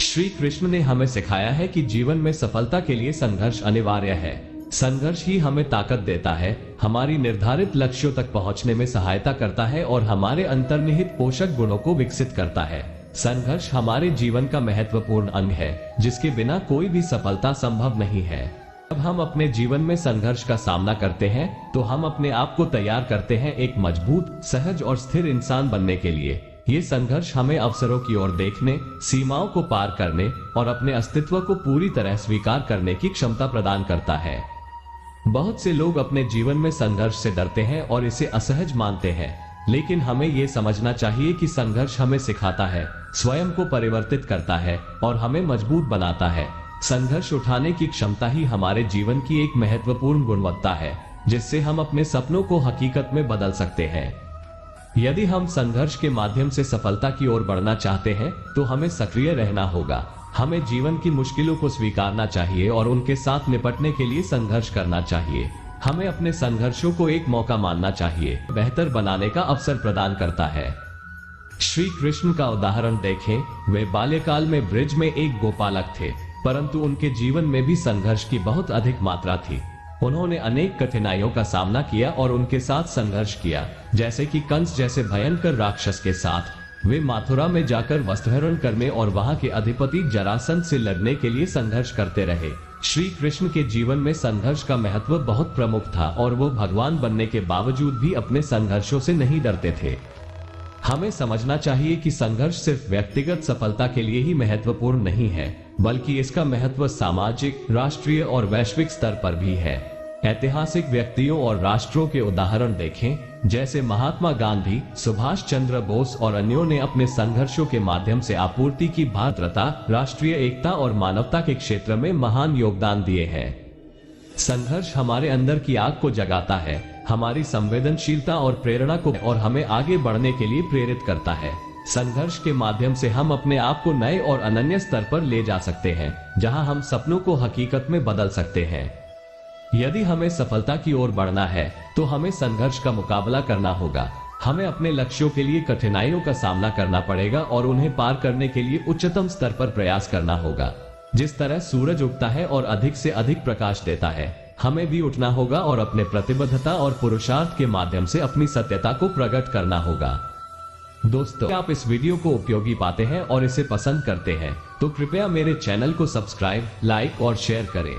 श्री कृष्ण ने हमें सिखाया है कि जीवन में सफलता के लिए संघर्ष अनिवार्य है। संघर्ष ही हमें ताकत देता है, हमारी निर्धारित लक्ष्यों तक पहुंचने में सहायता करता है और हमारे अंतर्निहित पोषक गुणों को विकसित करता है। संघर्ष हमारे जीवन का महत्वपूर्ण अंग है, जिसके बिना कोई भी सफलता संभव नहीं है। जब हम अपने जीवन में संघर्ष का सामना करते हैं, तो हम अपने आप को तैयार करते हैं एक मजबूत, सहज और स्थिर इंसान बनने के लिए। ये संघर्ष हमें अवसरों की ओर देखने, सीमाओं को पार करने और अपने अस्तित्व को पूरी तरह स्वीकार करने की क्षमता प्रदान करता है। बहुत से लोग अपने जीवन में संघर्ष से डरते हैं और इसे असहज मानते हैं, लेकिन हमें ये समझना चाहिए कि संघर्ष हमें सिखाता है, स्वयं को परिवर्तित करता है और हमें मजबूत बनाता है। संघर्ष उठाने की क्षमता ही हमारे जीवन की एक महत्वपूर्ण गुणवत्ता है, जिससे हम अपने सपनों को हकीकत में बदल सकते हैं। यदि हम संघर्ष के माध्यम से सफलता की ओर बढ़ना चाहते हैं, तो हमें सक्रिय रहना होगा। हमें जीवन की मुश्किलों को स्वीकारना चाहिए और उनके साथ निपटने के लिए संघर्ष करना चाहिए। हमें अपने संघर्षों को एक मौका मानना चाहिए, बेहतर बनाने का अवसर प्रदान करता है। श्री कृष्ण का उदाहरण देखें। वे बाल्यकाल में ब्रिज में एक गोपालक थे, परंतु उनके जीवन में भी संघर्ष की बहुत अधिक मात्रा थी। उन्होंने अनेक कठिनाइयों का सामना किया और उनके साथ संघर्ष किया, जैसे कि कंस जैसे भयंकर राक्षस के साथ। वे मथुरा में जाकर वस्त्रहरण करने और वहां के अधिपति जरासंध से लड़ने के लिए संघर्ष करते रहे। श्री कृष्ण के जीवन में संघर्ष का महत्व बहुत प्रमुख था और वो भगवान बनने के बावजूद भी अपने संघर्षों से नहीं डरते थे। हमें समझना चाहिए कि संघर्ष सिर्फ व्यक्तिगत सफलता के लिए ही महत्वपूर्ण नहीं है, बल्कि इसका महत्व सामाजिक, राष्ट्रीय और वैश्विक स्तर पर भी है। ऐतिहासिक व्यक्तियों और राष्ट्रों के उदाहरण देखें, जैसे महात्मा गांधी, सुभाष चंद्र बोस और अन्यों ने अपने संघर्षों के माध्यम से आपूर्ति की भद्रता, राष्ट्रीय एकता और मानवता के क्षेत्र में महान योगदान दिए हैं। संघर्ष हमारे अंदर की आग को जगाता है, हमारी संवेदनशीलता और प्रेरणा को और हमें आगे बढ़ने के लिए प्रेरित करता है। संघर्ष के माध्यम से हम अपने आप को नए और अनन्य स्तर पर ले जा सकते हैं, जहां हम सपनों को हकीकत में बदल सकते हैं। यदि हमें सफलता की ओर बढ़ना है, तो हमें संघर्ष का मुकाबला करना होगा। हमें अपने लक्ष्यों के लिए कठिनाइयों का सामना करना पड़ेगा और उन्हें पार करने के लिए उच्चतम स्तर पर प्रयास करना होगा। जिस तरह सूरज उगता है और अधिक से अधिक प्रकाश देता है, हमें भी उठना होगा और अपने प्रतिबद्धता और पुरुषार्थ के माध्यम से अपनी सत्यता को प्रकट करना होगा। दोस्तों, आप इस वीडियो को उपयोगी पाते हैं और इसे पसंद करते हैं, तो कृपया मेरे चैनल को सब्सक्राइब, लाइक और शेयर करें।